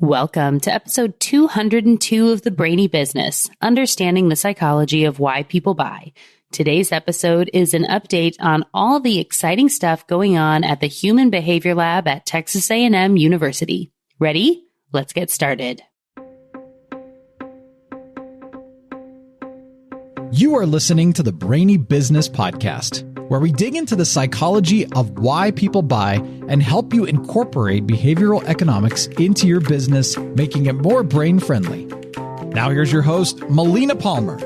Welcome to episode 202 of the Brainy Business, Understanding the Psychology of Why People Buy. Today's episode is an update on all the exciting stuff going on at the Human Behavior Lab at Texas A&M University. Ready? Let's get started. You are listening to the Brainy Business Podcast, where we dig into the psychology of why people buy and help you incorporate behavioral economics into your business, making it more brain-friendly. Now here's your host, Melina Palmer.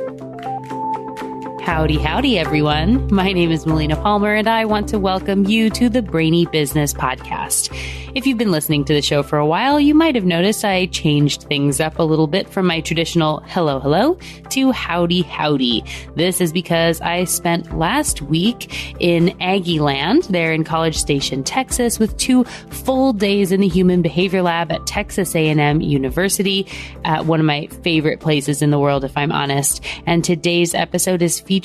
Howdy, everyone. My name is Melina Palmer, and I want to welcome you to the Brainy Business Podcast. If you've been listening to the show for a while, you might have noticed I changed things up a little bit from my traditional hello to howdy. This is because I spent last week in Aggie Land there in College Station, Texas, with 2 full days in the Human Behavior Lab at Texas A&M University, one of my favorite places in the world, if I'm honest. And today's episode is featuring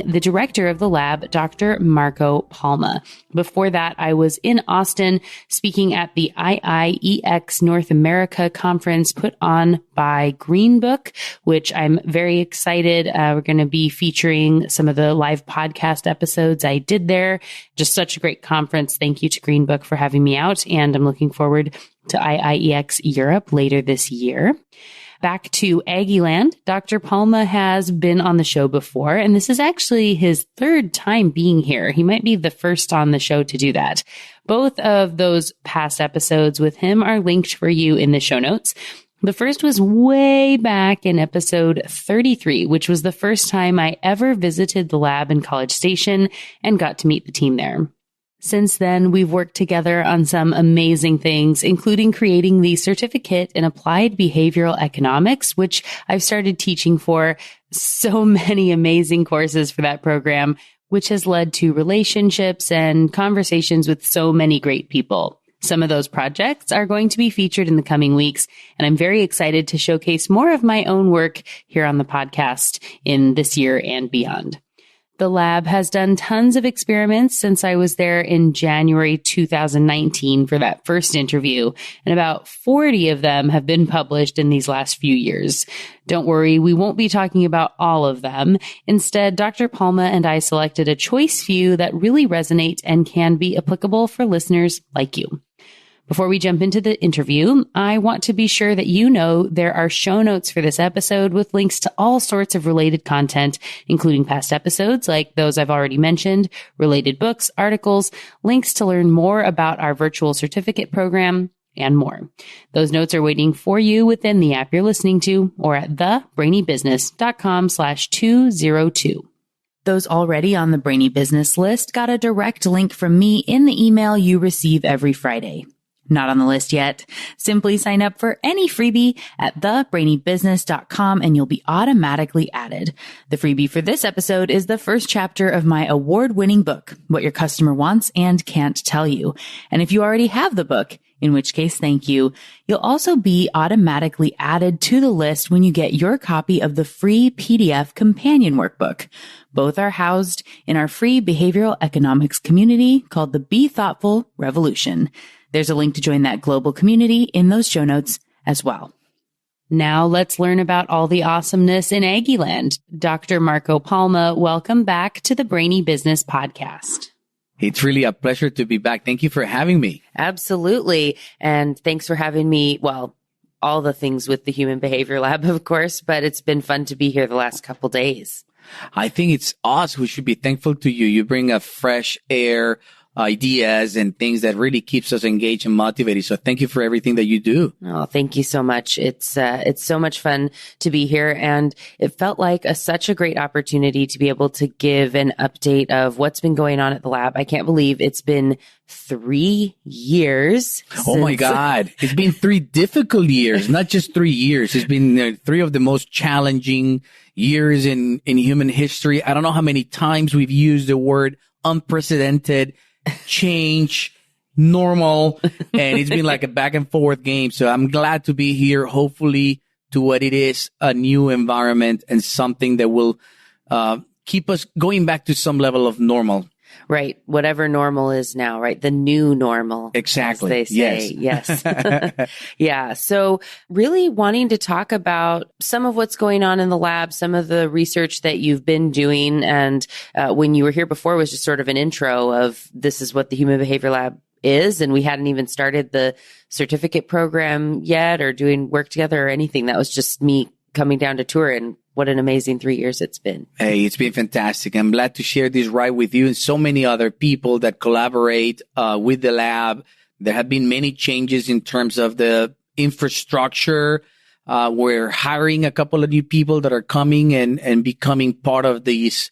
the director of the lab, Dr. Marco Palma. Before that, I was in Austin speaking at the IIEX North America conference put on by Workbook, which I'm very excited. We're going to be featuring some of the live podcast episodes I did there. Just such a great conference. Thank you to Workbook for having me out, and I'm looking forward to IIEX Europe later this year. Back to Aggieland, Dr. Palma has been on the show before, and this is actually his 3rd time being here. He might be the first on the show to do that. Both of those past episodes with him are linked for you in the show notes. The first was way back in episode 33, which was the first time I ever visited the lab in College Station and got to meet the team there. Since then, we've worked together on some amazing things, including creating the certificate in applied behavioral economics, which I've started teaching for. So many amazing courses for that program, which has led to relationships and conversations with so many great people. Some of those projects are going to be featured in the coming weeks, and I'm very excited to showcase more of my own work here on the podcast in this year and beyond. The lab has done tons of experiments since I was there in January 2019 for that first interview, and about 40 of them have been published in these last few years. Don't worry, we won't be talking about all of them. Instead, Dr. Palma and I selected a choice few that really resonate and can be applicable for listeners like you. Before we jump into the interview, I want to be sure that you know there are show notes for this episode with links to all sorts of related content, including past episodes like those I've already mentioned, related books, articles, links to learn more about our virtual certificate program, and more. Those notes are waiting for you within the app you're listening to or at thebrainybusiness.com/202. Those already on the Brainy Business list got a direct link from me in the email you receive every Friday. Not on the list yet? Simply sign up for any freebie at thebrainybusiness.com and you'll be automatically added. The freebie for this episode is the first chapter of my award-winning book, What Your Customer Wants and Can't Tell You. And if you already have the book, in which case, thank you, you'll also be automatically added to the list when you get your copy of the free PDF companion workbook. Both are housed in our free behavioral economics community called the Be Thoughtful Revolution. There's a link to join that global community in those show notes as well. Now let's learn about all the awesomeness in Aggieland. Dr. Marco Palma, welcome back to the Brainy Business Podcast. It's really a pleasure to be back. Thank you for having me. Absolutely. And thanks for having me. Well, all the things with the Human Behavior Lab, of course, but it's been fun to be here the last couple days. I think it's us who should be thankful to you. You bring a fresh air, ideas and things that really keeps us engaged and motivated. So thank you for everything that you do. Oh, thank you so much. It's so much fun to be here. And it felt like such a great opportunity to be able to give an update of what's been going on at the lab. I can't believe it's been 3 years. Oh my God. It's been 3 difficult years, not just 3 years. It's been 3 of the most challenging years in human history. I don't know how many times we've used the word unprecedented, change, normal, and it's been like a back and forth game. So I'm glad to be here, hopefully to what it is, a new environment and something that will keep us going back to some level of normal. Right. Whatever normal is now, right? The new normal. Exactly. As they say. Yes. Yeah. So really wanting to talk about some of what's going on in the lab, some of the research that you've been doing. And when you were here before was just sort of an intro of this is what the Human Behavior Lab is. And we hadn't even started the certificate program yet or doing work together or anything. That was just me coming down to tour, and what an amazing 3 years it's been. Hey, it's been fantastic. I'm glad to share this ride with you and so many other people that collaborate with the lab. There have been many changes in terms of the infrastructure. We're hiring a couple of new people that are coming and becoming part of this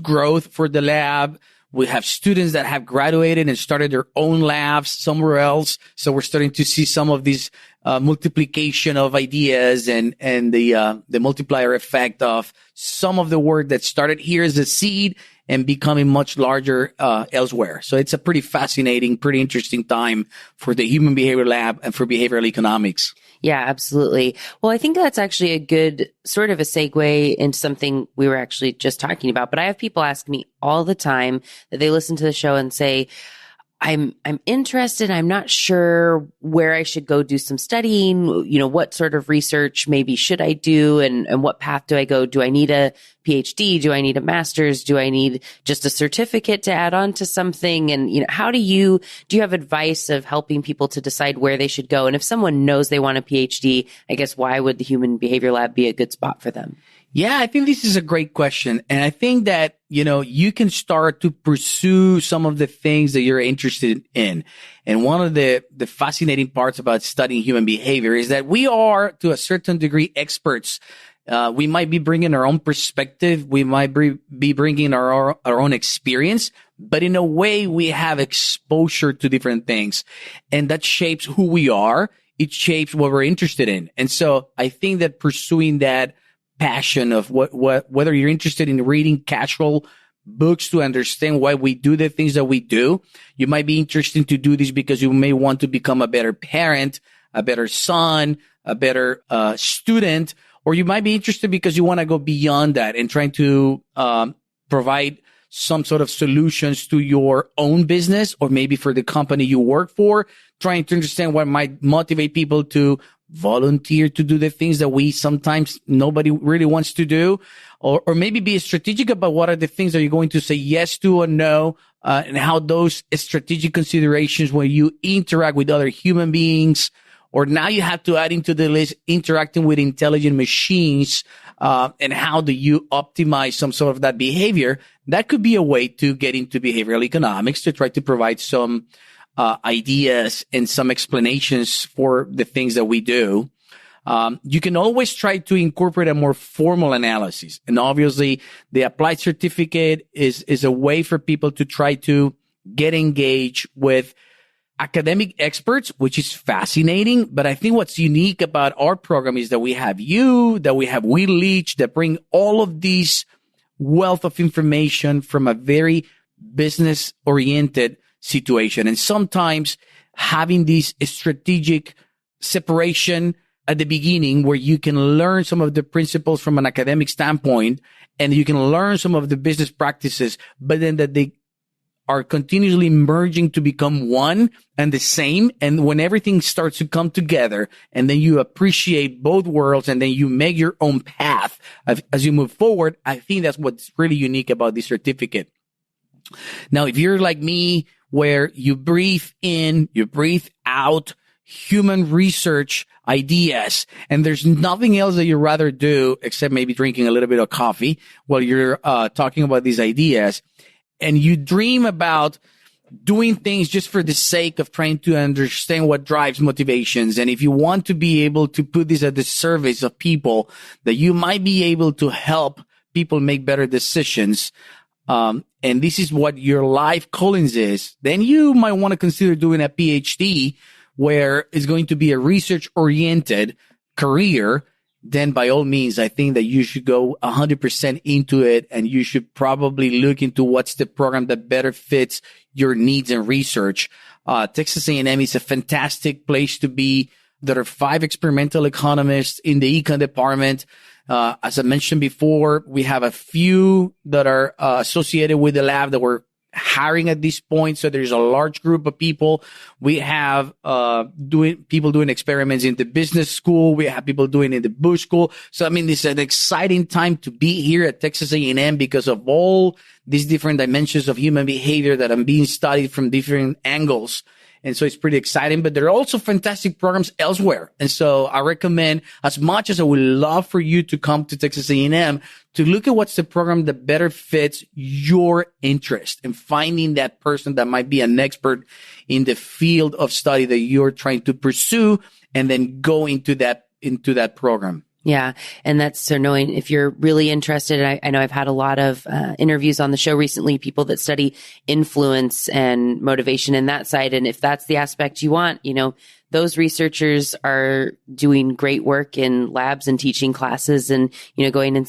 growth for the lab. We have students that have graduated and started their own labs somewhere else. So we're starting to see some of these multiplication of ideas and the multiplier effect of some of the work that started here as a seed and becoming much larger elsewhere. So it's a pretty fascinating, pretty interesting time for the Human Behavior Lab and for behavioral economics. Yeah, absolutely. Well, I think that's actually a good sort of a segue into something we were actually just talking about. But I have people ask me all the time that they listen to the show and say, I'm interested. I'm not sure where I should go do some studying. You know, what sort of research maybe should I do, and what path do I go? Do I need a PhD? Do I need a master's? Do I need just a certificate to add on to something? And, you know, how do you have advice of helping people to decide where they should go? And if someone knows they want a PhD, I guess why would the Human Behavior Lab be a good spot for them? Yeah, I think this is a great question. And I think that, you know, you can start to pursue some of the things that you're interested in. And one of the fascinating parts about studying human behavior is that we are, to a certain degree, experts. We might be bringing our own perspective. We might be bringing our own experience, but in a way we have exposure to different things, and that shapes who we are. It shapes what we're interested in. And so I think that pursuing that passion of whether you're interested in reading casual books to understand why we do the things that we do. You might be interested to do this because you may want to become a better parent, a better son, a better student, or you might be interested because you want to go beyond that and trying to provide some sort of solutions to your own business or maybe for the company you work for, trying to understand what might motivate people to volunteer to do the things that we sometimes nobody really wants to do, or maybe be strategic about what are the things that you're going to say yes to or no, and how those strategic considerations when you interact with other human beings, or now you have to add into the list interacting with intelligent machines, and how do you optimize some sort of that behavior. That could be a way to get into behavioral economics to try to provide some ideas and some explanations for the things that we do. You can always try to incorporate a more formal analysis. And obviously the applied certificate is a way for people to try to get engaged with academic experts, which is fascinating. But I think what's unique about our program is that we have Will Leach that bring all of these wealth of information from a very business oriented situation. And sometimes having this strategic separation at the beginning where you can learn some of the principles from an academic standpoint and you can learn some of the business practices, but then that they are continuously merging to become one and the same. And when everything starts to come together and then you appreciate both worlds and then you make your own path as you move forward, I think that's what's really unique about this certificate. Now, if you're like me, where you breathe in, you breathe out human research ideas, and there's nothing else that you'd rather do except maybe drinking a little bit of coffee while you're talking about these ideas, and you dream about doing things just for the sake of trying to understand what drives motivations. And if you want to be able to put this at the service of people, that you might be able to help people make better decisions, and this is what your life callings is, then you might want to consider doing a PhD where it's going to be a research-oriented career. Then by all means, I think that you should go 100% into it, and you should probably look into what's the program that better fits your needs and research. Texas A&M is a fantastic place to be. There are 5 experimental economists in the econ department. As I mentioned before, we have a few that are associated with the lab that we're hiring at this point. So there's a large group of people. We have people doing experiments in the business school. We have people doing it in the Bush School. So, I mean, it's an exciting time to be here at Texas A&M because of all these different dimensions of human behavior that are being studied from different angles. And so it's pretty exciting, but there are also fantastic programs elsewhere. And so I recommend, as much as I would love for you to come to Texas A&M, to look at what's the program that better fits your interest and finding that person that might be an expert in the field of study that you're trying to pursue, and then go into that program. Yeah. And that's so knowing if you're really interested. I know I've had a lot of interviews on the show recently, people that study influence and motivation in that side. And if that's the aspect you want, those researchers are doing great work in labs and teaching classes and, going and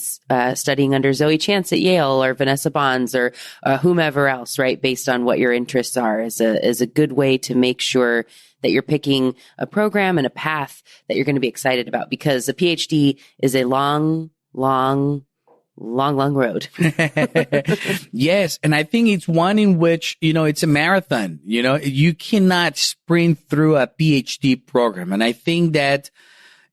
studying under Zoe Chance at Yale or Vanessa Bonds or whomever else, right? Based on what your interests are is a good way to make sure that you're picking a program and a path that you're going to be excited about, because a PhD is a long road. Yes. And I think it's one in which, it's a marathon. You cannot sprint through a PhD program. And I think that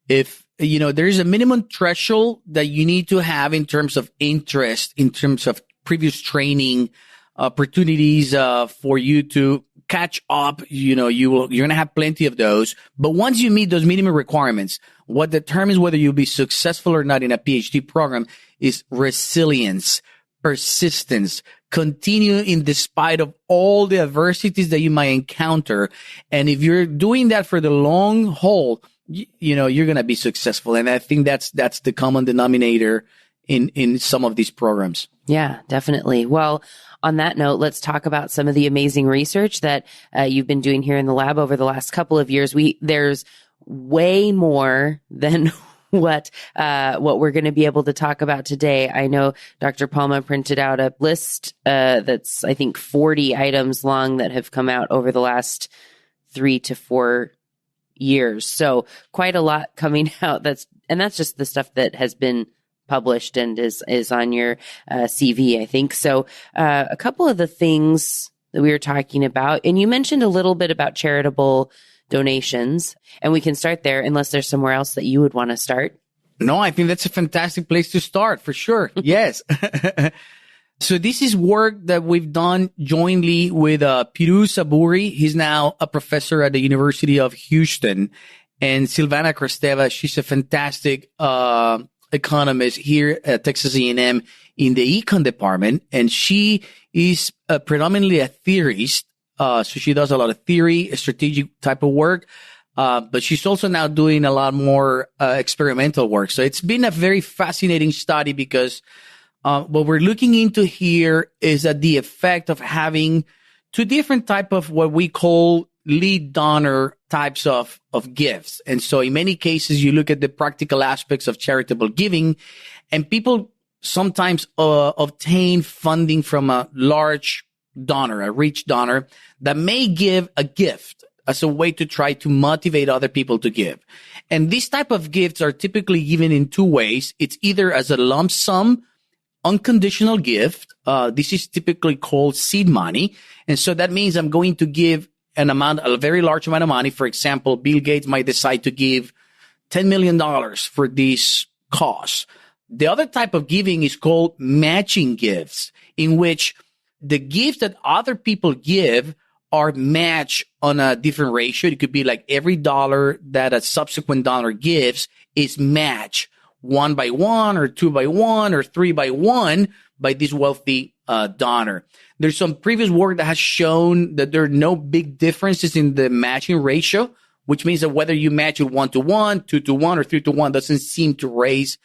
if, there's a minimum threshold that you need to have in terms of interest, in terms of previous training, opportunities, for you to catch up, you're going to have plenty of those. But once you meet those minimum requirements, what determines whether you'll be successful or not in a PhD program is resilience, persistence, continue in despite of all the adversities that you might encounter. And if you're doing that for the long haul, you're going to be successful. And I think that's the common denominator in some of these programs. Yeah, definitely. Well, on that note, let's talk about some of the amazing research that you've been doing here in the lab over the last couple of years. There's way more than what we're going to be able to talk about today. I know Dr. Palma printed out a list that's, I think, 40 items long that have come out over the last 3 to 4 years. So quite a lot coming out. That's just the stuff that has been published and is on your CV, I think. So a couple of the things that we were talking about, and you mentioned a little bit about charitable donations, and we can start there unless there's somewhere else that you would want to start. No, I think that's a fantastic place to start for sure. Yes. So this is work that we've done jointly with Piru Saburi. He's now a professor at the University of Houston, and Silvana Kristeva. She's a fantastic economist here at Texas A&M in the econ department, and she is predominantly a theorist. So she does a lot of theory, strategic type of work, but she's also now doing a lot more experimental work. So it's been a very fascinating study because what we're looking into here is that the effect of having two different type of what we call lead donor types of gifts. And so in many cases, you look at the practical aspects of charitable giving, and people sometimes obtain funding from a large donor, a rich donor that may give a gift as a way to try to motivate other people to give. And these type of gifts are typically given in two ways. It's either as a lump sum, unconditional gift. This is typically called seed money. And so that means I'm going to give a very large amount of money. For example, Bill Gates might decide to give $10 million for this cause. The other type of giving is called matching gifts, in which the gifts that other people give are matched on a different ratio. It could be like every dollar that a subsequent donor gives is matched 1 by 1 or 2 by 1 or 3 by 1 by this wealthy donor. There's some previous work that has shown that there are no big differences in the matching ratio, which means that whether you match it 1 to 1, 2 to 1, or 3 to 1 doesn't seem to raise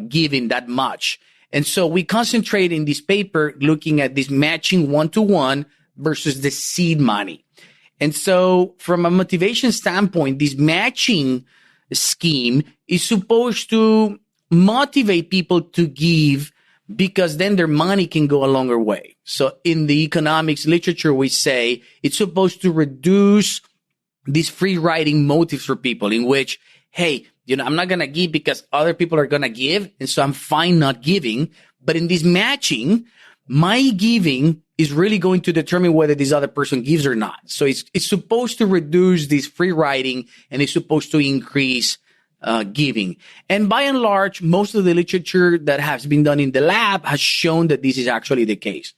giving that much. And so we concentrate in this paper looking at this matching 1-to-1 versus the seed money. And so from a motivation standpoint, this matching scheme is supposed to motivate people to give, because then their money can go a longer way. So in the economics literature, we say it's supposed to reduce these free riding motives for people, in which, hey, I'm not going to give because other people are going to give, and so I'm fine not giving. But in this matching, my giving is really going to determine whether this other person gives or not. So it's supposed to reduce this free riding, and it's supposed to increase giving. And by and large, most of the literature that has been done in the lab has shown that this is actually the case.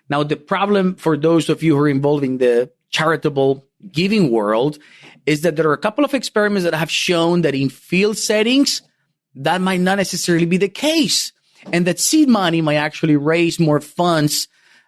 Now, the problem for those of you who are involved in the charitable giving world is that there are a couple of experiments that have shown that in field settings, that might not necessarily be the case, and that seed money might actually raise more funds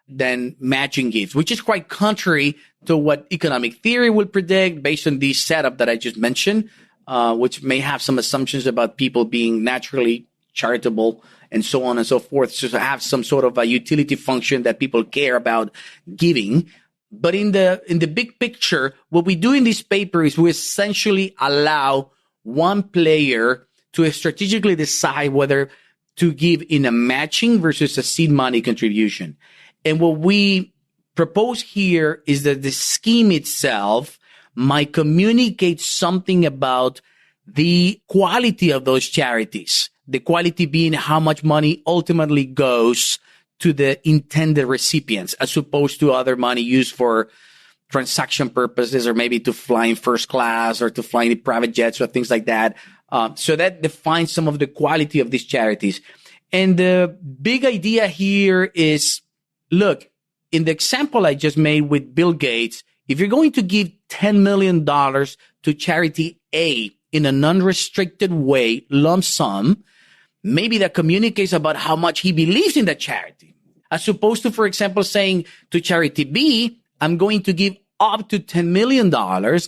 than matching gifts, which is quite contrary to what economic theory would predict based on this setup that I just mentioned, which may have some assumptions about people being naturally charitable and so on and so forth. So to have some sort of a utility function that people care about giving. But in the big picture, what we do in this paper is we essentially allow one player to strategically decide whether to give in a matching versus a seed money contribution. And what we propose here is that the scheme itself might communicate something about the quality of those charities, the quality being how much money ultimately goes to the intended recipients, as opposed to other money used for transaction purposes, or maybe to fly in first class or to fly in private jets or things like that. So that defines some of the quality of these charities. And the big idea here is, look, in the example I just made with Bill Gates, if you're going to give $10 million to charity A in an unrestricted way, lump sum, maybe that communicates about how much he believes in that charity. As opposed to, for example, saying to charity B, I'm going to give up to $10 million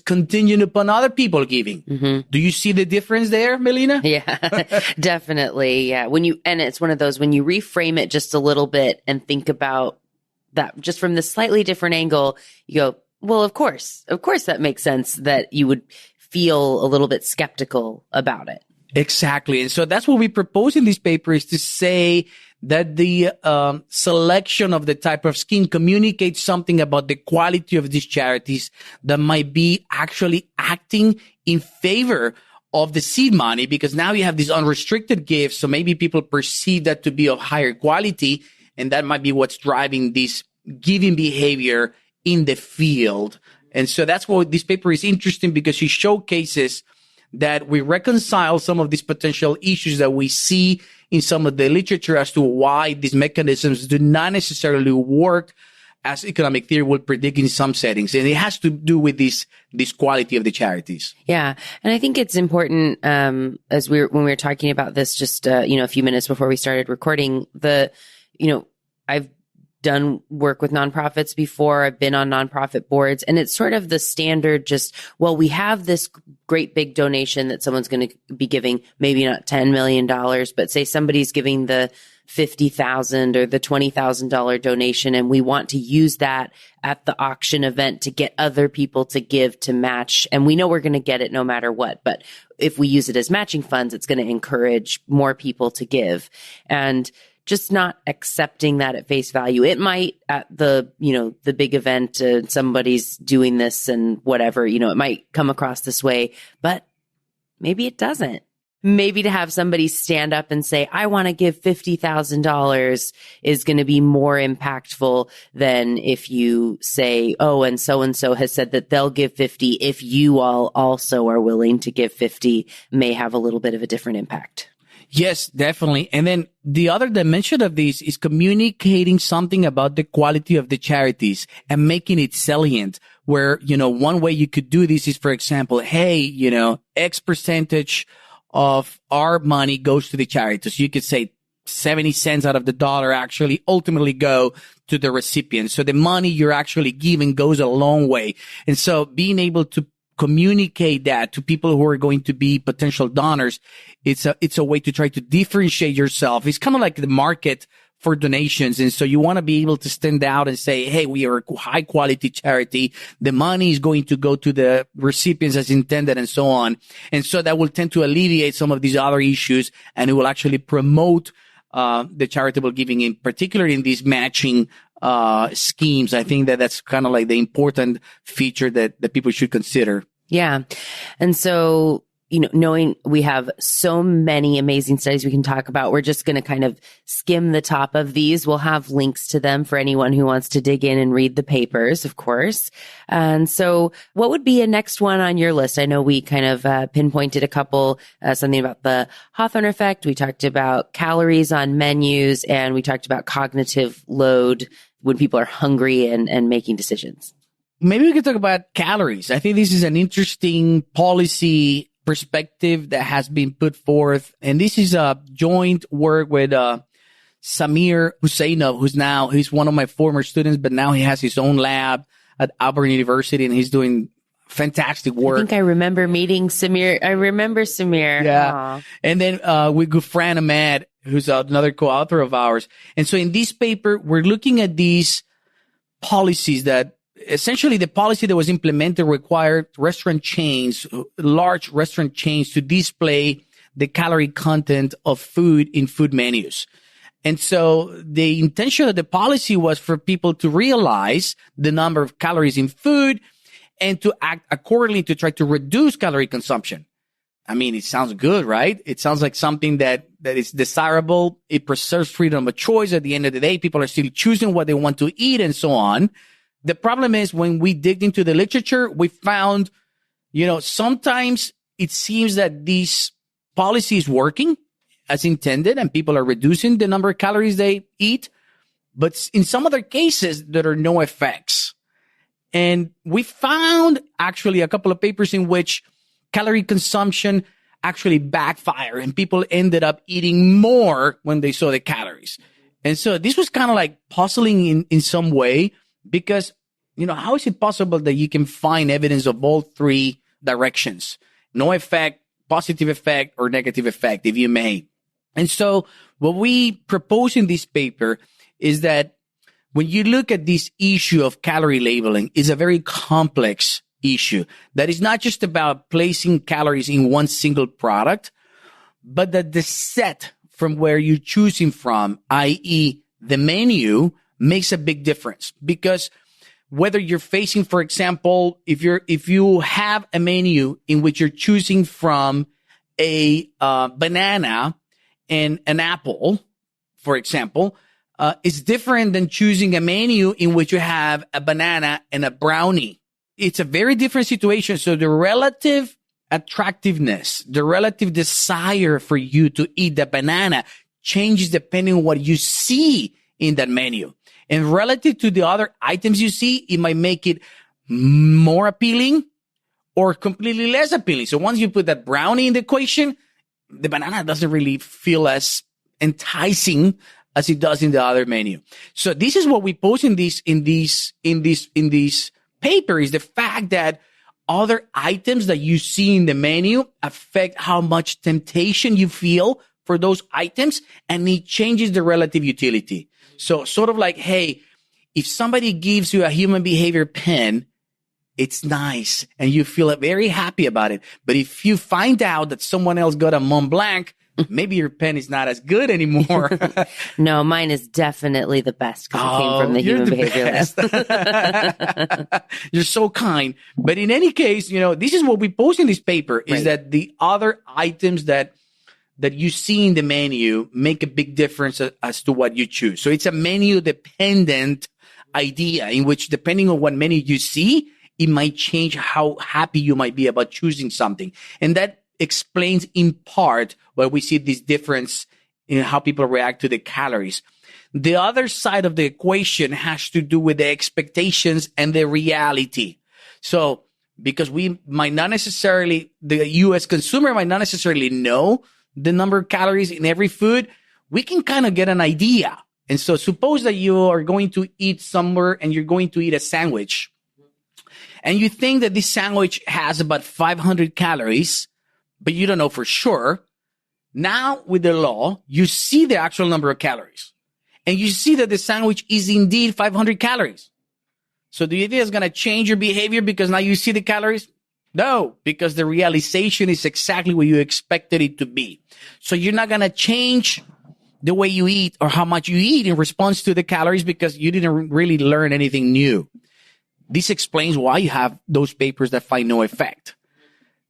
contingent upon other people giving. Mm-hmm. Do you see the difference there, Melina? Yeah, definitely. Yeah. And it's one of those, when you reframe it just a little bit and think about that just from the slightly different angle, you go, well, of course that makes sense that you would feel a little bit skeptical about it. Exactly. And so that's what we propose in this paper, is to say that the selection of the type of scheme communicates something about the quality of these charities that might be actually acting in favor of the seed money, because now you have these unrestricted gifts. So maybe people perceive that to be of higher quality, and that might be what's driving this giving behavior in the field. And so that's why this paper is interesting, because it showcases that we reconcile some of these potential issues that we see in some of the literature as to why these mechanisms do not necessarily work as economic theory would predict in some settings. And it has to do with this quality of the charities. Yeah. And I think it's important, when we were talking about this just, a few minutes before we started recording, I've done work with nonprofits before. I've been on nonprofit boards, and it's sort of the standard we have this great big donation that someone's going to be giving, maybe not $10 million, but say somebody's giving the $50,000 or the $20,000 donation, and we want to use that at the auction event to get other people to give to match. And we know we're going to get it no matter what, but if we use it as matching funds, it's going to encourage more people to give. And just not accepting that at face value. It might at the big event, somebody's doing this and whatever, it might come across this way, but maybe it doesn't. Maybe to have somebody stand up and say, I want to give $50,000 is going to be more impactful than if you say, oh, and so has said that they'll give 50. If you all also are willing to give 50, may have a little bit of a different impact. Yes, definitely. And then the other dimension of this is communicating something about the quality of the charities and making it salient, where, one way you could do this is, for example, hey, X percentage of our money goes to the charities. So you could say 70 cents out of the dollar actually ultimately go to the recipient. So the money you're actually giving goes a long way. And so being able to communicate that to people who are going to be potential donors, it's a way to try to differentiate yourself. It's kind of like the market for donations. And so you want to be able to stand out and say, hey, we are a high quality charity. The money is going to go to the recipients as intended, and so on. And so that will tend to alleviate some of these other issues, and it will actually promote the charitable giving, in particular in these matching schemes. I think that's kind of like the important feature that people should consider. Yeah. And so knowing we have so many amazing studies we can talk about, we're just going to kind of skim the top of these. We'll have links to them for anyone who wants to dig in and read the papers, of course. And so what would be a next one on your list? I know we kind of pinpointed a couple, something about the Hawthorne effect. We talked about calories on menus, and we talked about cognitive load when people are hungry and making decisions. Maybe we could talk about calories. I think this is an interesting policy perspective that has been put forth. And this is a joint work with Samir Husseinov, he's one of my former students, but now he has his own lab at Auburn University, and he's doing fantastic work. I think I remember meeting Samir. I remember Samir. Yeah. Aww. And then with Gufran Ahmed, who's another co-author of ours. And so in this paper, we're looking at these policies that essentially the policy that was implemented required restaurant chains, large restaurant chains, to display the calorie content of food in food menus. And so the intention of the policy was for people to realize the number of calories in food and to act accordingly to try to reduce calorie consumption. I mean, it sounds good, right? It sounds like something that is desirable. It preserves freedom of choice. At the end of the day, people are still choosing what they want to eat and so on. The problem is when we digged into the literature, we found, sometimes it seems that this policy is working as intended and people are reducing the number of calories they eat. But in some other cases, there are no effects. And we found actually a couple of papers in which calorie consumption actually backfired and people ended up eating more when they saw the calories. And so this was kind of like puzzling in some way. Because, how is it possible that you can find evidence of all three directions? No effect, positive effect, or negative effect, if you may. And so what we propose in this paper is that when you look at this issue of calorie labeling, it's a very complex issue that is not just about placing calories in one single product, but that the set from where you're choosing from, i.e. the menu, makes a big difference. Because whether you're facing, for example, if you have a menu in which you're choosing from a banana and an apple, for example, it's different than choosing a menu in which you have a banana and a brownie. It's a very different situation. So the relative attractiveness, the relative desire for you to eat the banana changes depending on what you see in that menu. And relative to the other items you see, it might make it more appealing or completely less appealing. So once you put that brownie in the equation, the banana doesn't really feel as enticing as it does in the other menu. So this is what we pose in this paper, is the fact that other items that you see in the menu affect how much temptation you feel for those items, and it changes the relative utility. So sort of like, hey, if somebody gives you a human behavior pen, it's nice and you feel very happy about it. But if you find out that someone else got a Mont Blanc, maybe your pen is not as good anymore. No, mine is definitely the best because it came from the human behavior list. You're so kind. But in any case, this is what we post in this paper, is that the other items that you see in the menu make a big difference as to what you choose. So it's a menu dependent idea in which, depending on what menu you see, it might change how happy you might be about choosing something. And that explains in part why we see this difference in how people react to the calories. The other side of the equation has to do with the expectations and the reality. So because we might not necessarily, the U.S. consumer might not necessarily know the number of calories in every food, we can kind of get an idea. And so suppose that you are going to eat somewhere and you're going to eat a sandwich, and you think that this sandwich has about 500 calories, but you don't know for sure. Now with the law, you see the actual number of calories and you see that the sandwich is indeed 500 calories. So do you think it's going to change your behavior because now you see the calories? No, because the realization is exactly what you expected it to be. So you're not going to change the way you eat or how much you eat in response to the calories because you didn't really learn anything new. This explains why you have those papers that find no effect.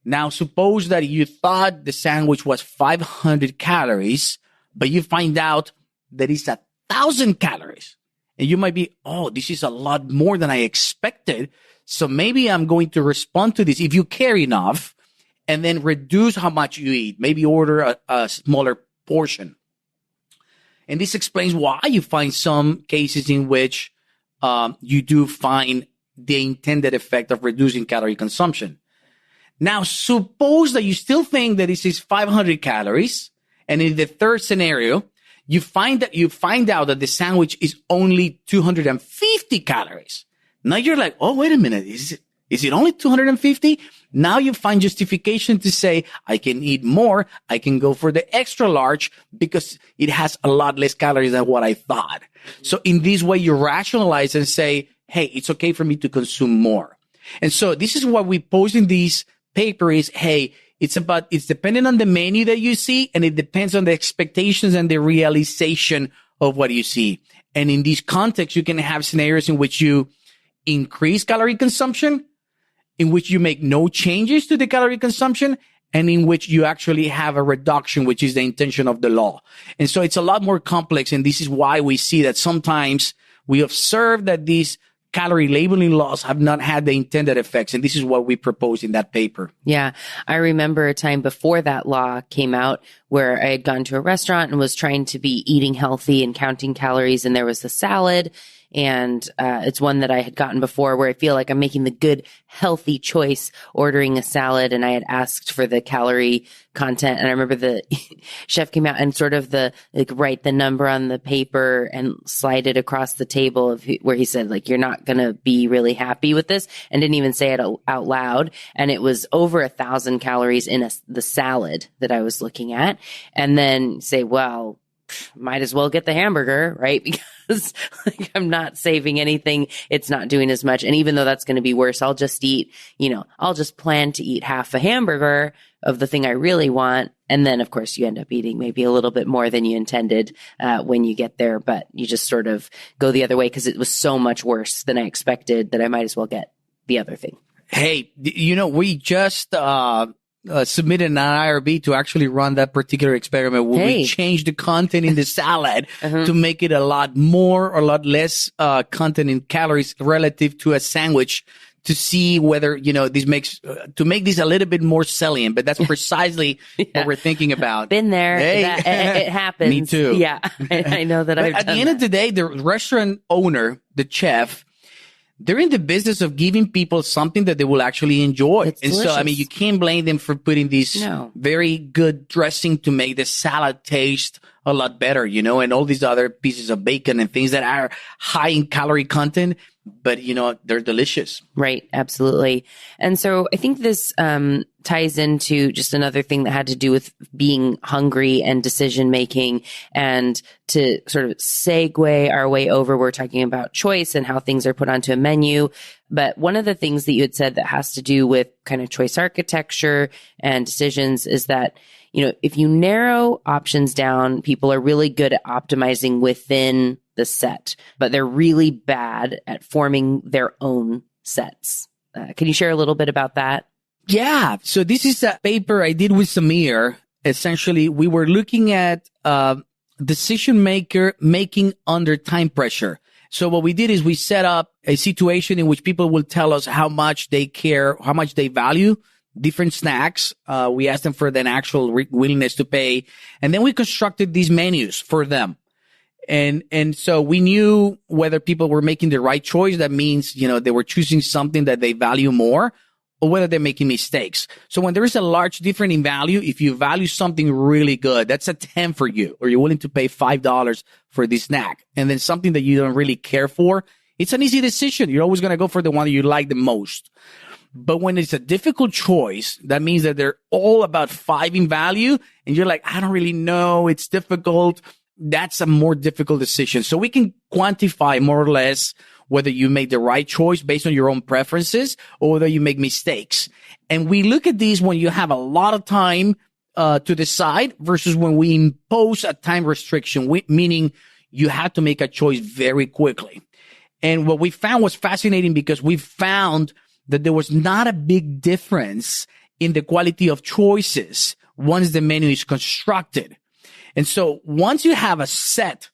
Now, suppose that you thought the sandwich was 500 calories, but you find out that it's 1,000 calories. And you might be, oh, this is a lot more than I expected. So maybe I'm going to respond to this if you care enough, and then reduce how much you eat. Maybe order a smaller portion. And this explains why you find some cases in which you do find the intended effect of reducing calorie consumption. Now, suppose that you still think that this is 500 calories, and in the third scenario, you find out that the sandwich is only 250 calories. Now you're like, oh, wait a minute, is it only 250? Now you find justification to say, I can eat more, I can go for the extra large because it has a lot less calories than what I thought. So in this way, you rationalize and say, hey, it's okay for me to consume more. And so this is what we pose in these paper is, hey, it's dependent on the menu that you see, and it depends on the expectations and the realization of what you see. And in this context, you can have scenarios in which you increase calorie consumption, in which you make no changes to the calorie consumption, and in which you actually have a reduction, which is the intention of the law. And so it's a lot more complex. And this is why we see that sometimes we observe that these calorie labeling laws have not had the intended effects. And this is what we propose in that paper. Yeah. I remember a time before that law came out where I had gone to a restaurant and was trying to be eating healthy and counting calories. And there was a salad. And it's one that I had gotten before where I feel like I'm making the good, healthy choice ordering a salad. And I had asked for the calorie content. And I remember the chef came out and sort of write the number on the paper and slide it across the table where he said, like, you're not going to be really happy with this, and didn't even say it out loud. And it was over 1,000 calories in the salad that I was looking at. And then say, well, might as well get the hamburger, right? Because I'm not saving anything. It's not doing as much. And even though that's going to be worse, I'll just plan to eat half a hamburger of the thing I really want. And then, of course, you end up eating maybe a little bit more than you intended when you get there. But you just sort of go the other way because it was so much worse than I expected that I might as well get the other thing. Hey, we just submitted an IRB to actually run that particular experiment where we changed the content in the salad to make it a lot more or a lot less content in calories relative to a sandwich, to see whether, this makes, to make this a little bit more salient. But that's precisely what we're thinking about. Been there. Hey. It happens. Me too. Yeah. I know that I've done At the end of the day, the restaurant owner, the chef, they're in the business of giving people something that they will actually enjoy. It's delicious. So, you can't blame them for putting this very good dressing to make the salad taste a lot better, and all these other pieces of bacon and things that are high in calorie content, but, they're delicious. Right. Absolutely. And so I think this ties into just another thing that had to do with being hungry and decision making. And to sort of segue our way over, we're talking about choice and how things are put onto a menu. But one of the things that you had said that has to do with kind of choice architecture and decisions is that, if you narrow options down, people are really good at optimizing within the set, but they're really bad at forming their own sets. Can you share a little bit about that? Yeah. So this is a paper I did with Samir. Essentially, we were looking at decision making under time pressure. So what we did is we set up a situation in which people will tell us how much they care, how much they value different snacks. We asked them for an actual willingness to pay. And then we constructed these menus for them. And so we knew whether people were making the right choice. That means, they were choosing something that they value more, or whether they're making mistakes. So when there is a large difference in value, if you value something really good, that's a 10 for you, or you're willing to pay $5 for this snack. And then something that you don't really care for, it's an easy decision. You're always going to go for the one that you like the most. But when it's a difficult choice, that means that they're all about 5 in value, and you're like, I don't really know, it's difficult. That's a more difficult decision. So we can quantify more or less whether you make the right choice based on your own preferences or whether you make mistakes. And we look at these when you have a lot of time to decide versus when we impose a time restriction, meaning you have to make a choice very quickly. And what we found was fascinating because we found that there was not a big difference in the quality of choices once the menu is constructed. And so once you have a set,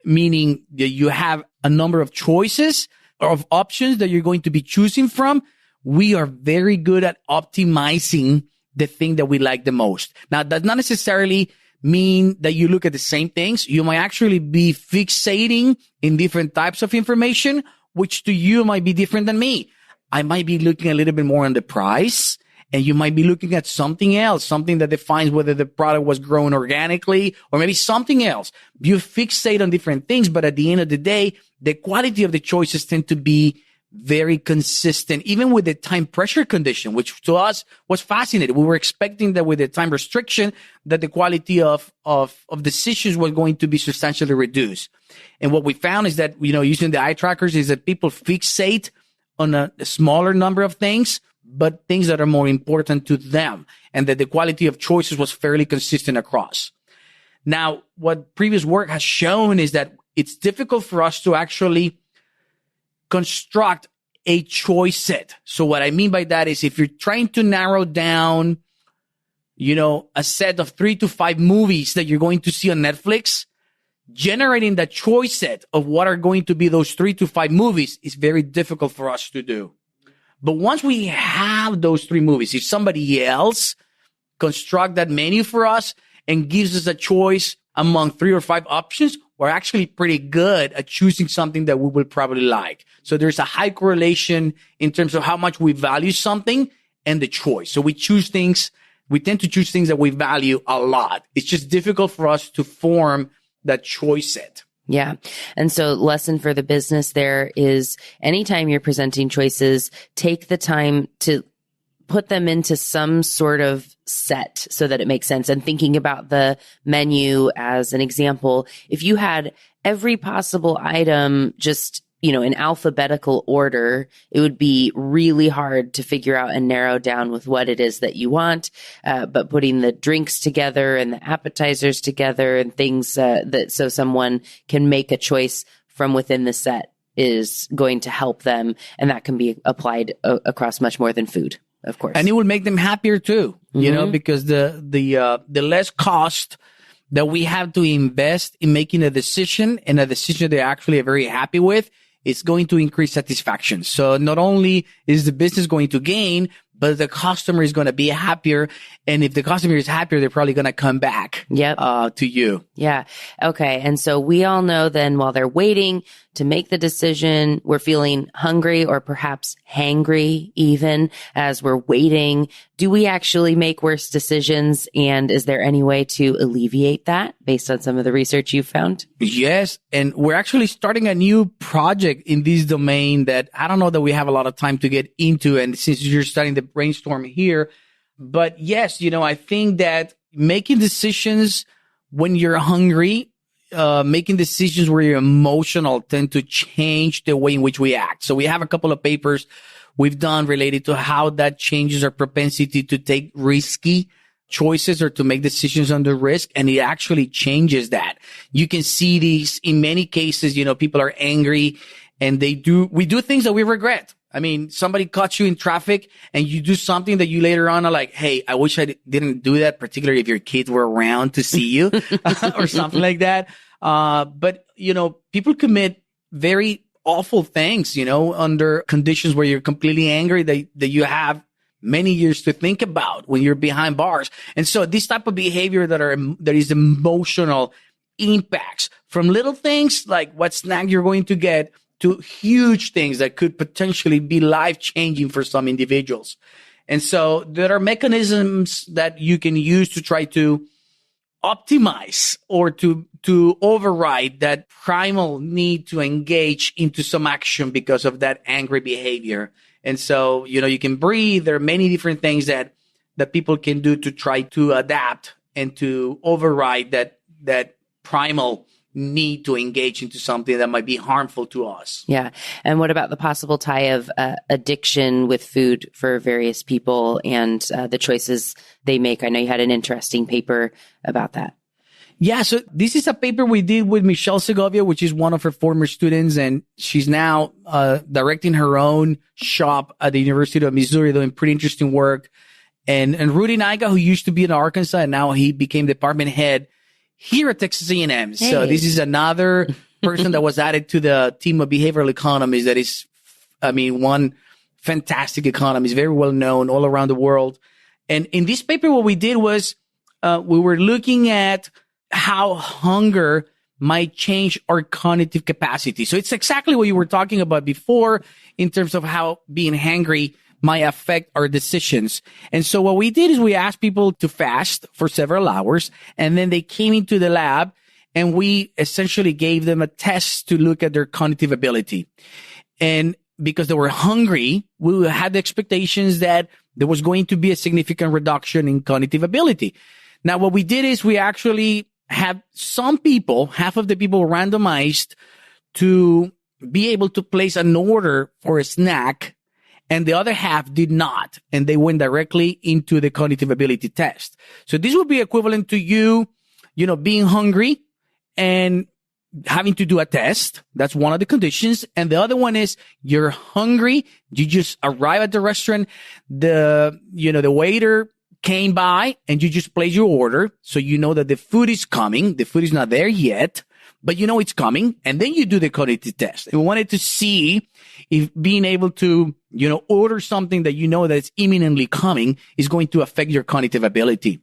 meaning that you have a number of choices or of options that you're going to be choosing from, we are very good at optimizing the thing that we like the most. Now, that does not necessarily mean that you look at the same things. You might actually be fixating in different types of information, which to you might be different than me. I might be looking a little bit more on the price, and you might be looking at something else, something that defines whether the product was grown organically or maybe something else. You fixate on different things, but at the end of the day, the quality of the choices tend to be very consistent, even with the time pressure condition, which to us was fascinating. We were expecting that with the time restriction, that the quality of decisions was going to be substantially reduced. And what we found is that, using the eye trackers is that people fixate on a smaller number of things, but things that are more important to them, and that the quality of choices was fairly consistent across. Now, what previous work has shown is that it's difficult for us to actually construct a choice set. So what I mean by that is if you're trying to narrow down, a set of 3 to 5 movies that you're going to see on Netflix, generating that choice set of what are going to be those 3 to 5 movies is very difficult for us to do. But once we have those 3 movies, if somebody else construct that menu for us and gives us a choice among 3 or 5 options, we're actually pretty good at choosing something that we will probably like. So there's a high correlation in terms of how much we value something and the choice. So we tend to choose things that we value a lot. It's just difficult for us to form that choice set. Yeah. And so lesson for the business there is anytime you're presenting choices, take the time to put them into some sort of set so that it makes sense. And thinking about the menu as an example, if you had every possible item just, in alphabetical order, it would be really hard to figure out and narrow down with what it is that you want. But putting the drinks together and the appetizers together and things so someone can make a choice from within the set is going to help them. And that can be applied across much more than food, of course. And it will make them happier too, because the less cost that we have to invest in making a decision, and a decision they're actually very happy with, it's going to increase satisfaction. So not only is the business going to gain, but the customer is going to be happier. And if the customer is happier, they're probably going to come back to you. Yeah. Okay. And so we all know then while they're waiting to make the decision, we're feeling hungry or perhaps hangry even as we're waiting. Do we actually make worse decisions? And is there any way to alleviate that based on some of the research you've found? Yes. And we're actually starting a new project in this domain that I don't know that we have a lot of time to get into. And since you're starting to brainstorm here, but yes, I think that making decisions when you're hungry, making decisions where you're emotional tend to change the way in which we act. So we have a couple of papers we've done related to how that changes our propensity to take risky choices or to make decisions under risk. And it actually changes that. You can see these in many cases, people are angry and we do things that we regret. I mean, somebody caught you in traffic and you do something that you later on are like, hey, I wish I didn't do that, particularly if your kids were around to see you or something like that. But people commit very awful things, under conditions where you're completely angry that you have many years to think about when you're behind bars. And so this type of behavior that is emotional impacts from little things like what snack you're going to get to huge things that could potentially be life-changing for some individuals. And so there are mechanisms that you can use to try to optimize or to override that primal need to engage into some action because of that angry behavior. And so, you can breathe. There are many different things that people can do to try to adapt and to override that primal need to engage into something that might be harmful to us. Yeah. And what about the possible tie of addiction with food for various people and the choices they make? I know you had an interesting paper about that. Yeah. So this is a paper we did with Michelle Segovia, which is one of her former students. And she's now directing her own shop at the University of Missouri, doing pretty interesting work. And Rudy Naiga, who used to be in Arkansas, and now he became department head here at Texas A&M. Hey. So this is another person that was added to the team of behavioral economists that is, one fantastic economist, very well known all around the world. And in this paper, what we did was we were looking at how hunger might change our cognitive capacity. So it's exactly what you were talking about before in terms of how being hungry might affect our decisions. And so what we did is we asked people to fast for several hours, and then they came into the lab and we essentially gave them a test to look at their cognitive ability. And because they were hungry, we had the expectations that there was going to be a significant reduction in cognitive ability. Now, what we did is we actually have some people, half of the people randomized to be able to place an order for a snack, and the other half did not, and they went directly into the cognitive ability test. So this would be equivalent to you being hungry and having to do a test. That's one of the conditions. And the other one is you're hungry. You just arrive at the restaurant. The waiter came by and you just place your order. So you know that the food is coming. The food is not there yet, but you know it's coming. And then you do the cognitive test. And we wanted to see if being able to, order something that you know that it's imminently coming is going to affect your cognitive ability.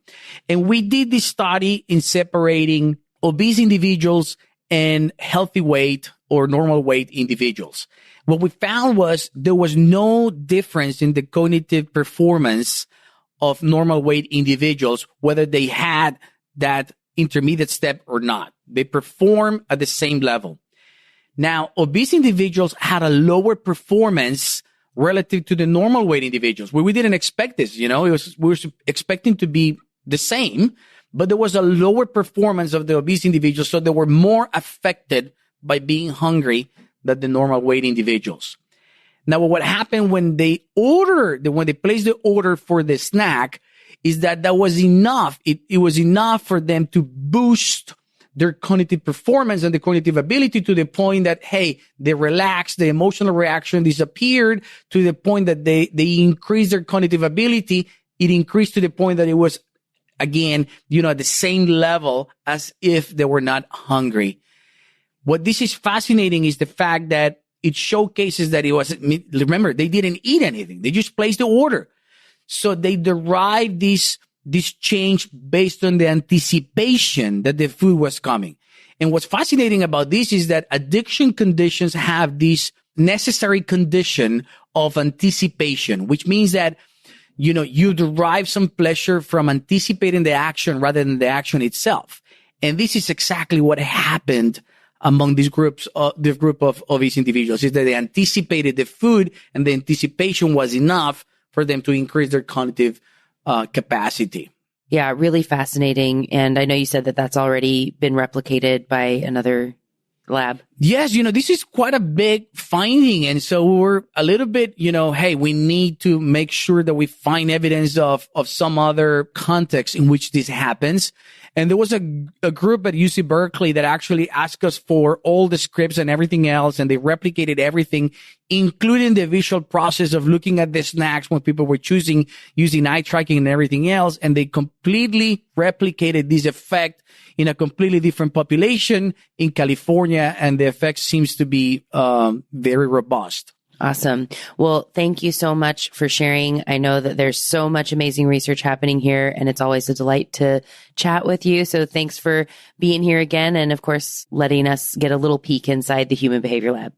And we did this study in separating obese individuals and healthy weight or normal weight individuals. What we found was there was no difference in the cognitive performance of normal weight individuals, whether they had that intermediate step or not. They perform at the same level. Now, obese individuals had a lower performance relative to the normal weight individuals. We didn't expect this, we were expecting to be the same, but there was a lower performance of the obese individuals. So they were more affected by being hungry than the normal weight individuals. Now, what happened when they placed the order for the snack is that was enough. It was enough for them to boost their cognitive performance and the cognitive ability to the point that, hey, they relaxed, the emotional reaction disappeared to the point that they increased their cognitive ability. It increased to the point that it was, again, at the same level as if they were not hungry. What this is fascinating is the fact that it showcases that remember, they didn't eat anything. They just placed the order. So they derived this change based on the anticipation that the food was coming. And what's fascinating about this is that addiction conditions have this necessary condition of anticipation, which means that, you derive some pleasure from anticipating the action rather than the action itself. And this is exactly what happened among these groups, the group of obese individuals, is that they anticipated the food, and the anticipation was enough for them to increase their cognitive capacity. Yeah, really fascinating. And I know you said that that's already been replicated by another lab. Yes, this is quite a big finding. And so we're a little bit, hey, we need to make sure that we find evidence of some other context in which this happens. And there was a group at UC Berkeley that actually asked us for all the scripts and everything else, and they replicated everything, including the visual process of looking at the snacks when people were using eye tracking and everything else. And they completely replicated this effect in a completely different population in California. And the effect seems to be very robust. Awesome. Well, thank you so much for sharing. I know that there's so much amazing research happening here, and it's always a delight to chat with you. So thanks for being here again. And of course, letting us get a little peek inside the Human Behavior Lab.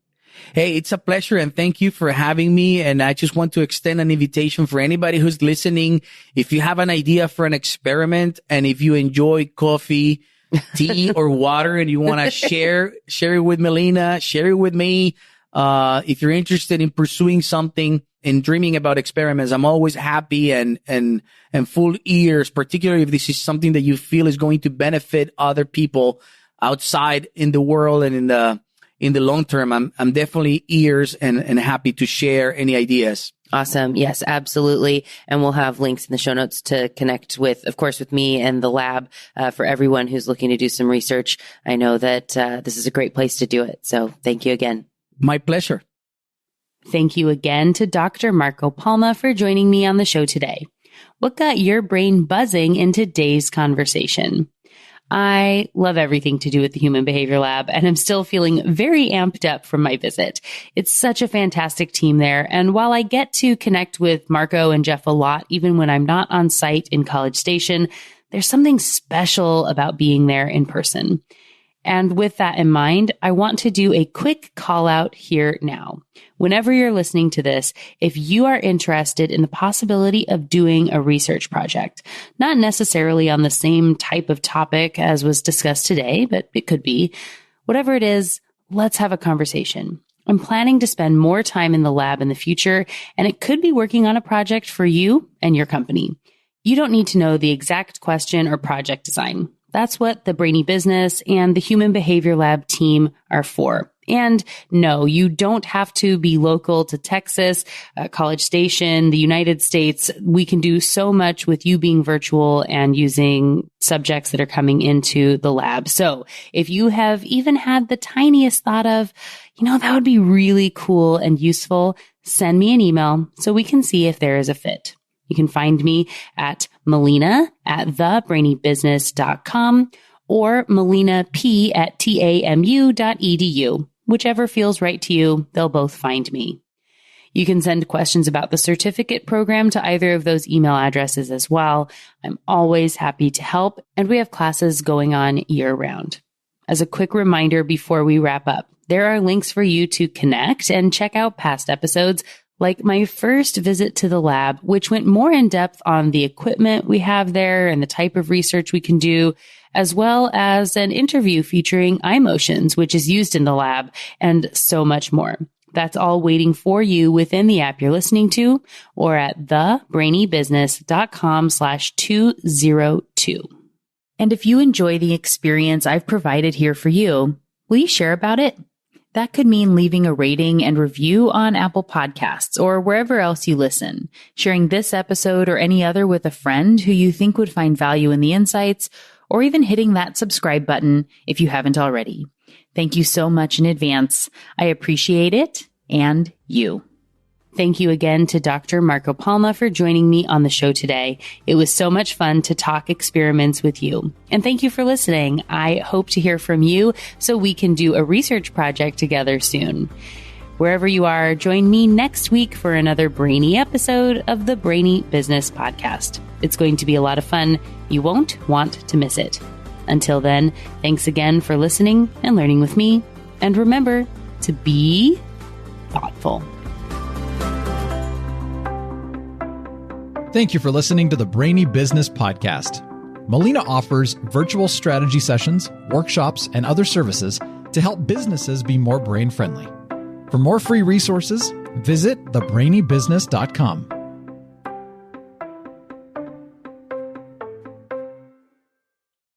Hey, it's a pleasure, and thank you for having me. And I just want to extend an invitation for anybody who's listening. If you have an idea for an experiment, and if you enjoy coffee, tea, or water, and you want to share it with Melina, share it with me. If you're interested in pursuing something and dreaming about experiments, I'm always happy and full ears, particularly if this is something that you feel is going to benefit other people outside in the world and in the long term. I'm definitely ears and happy to share any ideas. Awesome. Yes, absolutely. And we'll have links in the show notes to connect with, of course, with me and the lab, for everyone who's looking to do some research. I know that, this is a great place to do it. So thank you again. My pleasure. Thank you again to Dr. Marco Palma for joining me on the show today. What got your brain buzzing in today's conversation? I love everything to do with the Human Behavior Lab, and I'm still feeling very amped up from my visit. It's such a fantastic team there, and while I get to connect with Marco and Jeff a lot, even when I'm not on site in College Station, there's something special about being there in person. And with that in mind, I want to do a quick call out here now. Whenever you're listening to this, if you are interested in the possibility of doing a research project, not necessarily on the same type of topic as was discussed today, but it could be, whatever it is, let's have a conversation. I'm planning to spend more time in the lab in the future, and it could be working on a project for you and your company. You don't need to know the exact question or project design. That's what the Brainy Business and the Human Behavior Lab team are for. And no, you don't have to be local to Texas, College Station, the United States. We can do so much with you being virtual and using subjects that are coming into the lab. So if you have even had the tiniest thought of, that would be really cool and useful, send me an email so we can see if there is a fit. You can find me at melina@thebrainybusiness.com or melinap@tamu.edu. Whichever feels right to you, they'll both find me. You can send questions about the certificate program to either of those email addresses as well. I'm always happy to help, and we have classes going on year-round. As a quick reminder before we wrap up, there are links for you to connect and check out past episodes, like my first visit to the lab, which went more in depth on the equipment we have there and the type of research we can do, as well as an interview featuring eye motions, which is used in the lab, and so much more. That's all waiting for you within the app you're listening to or at thebrainybusiness.com/202. And if you enjoy the experience I've provided here for you, will you share about it? That could mean leaving a rating and review on Apple Podcasts or wherever else you listen, sharing this episode or any other with a friend who you think would find value in the insights, or even hitting that subscribe button if you haven't already. Thank you so much in advance. I appreciate it, and you. Thank you again to Dr. Marco Palma for joining me on the show today. It was so much fun to talk experiments with you. And thank you for listening. I hope to hear from you so we can do a research project together soon. Wherever you are, join me next week for another brainy episode of the Brainy Business Podcast. It's going to be a lot of fun. You won't want to miss it. Until then, thanks again for listening and learning with me. And remember to be thoughtful. Thank you for listening to the Brainy Business Podcast. Melina offers virtual strategy sessions, workshops, and other services to help businesses be more brain-friendly. For more free resources, visit thebrainybusiness.com.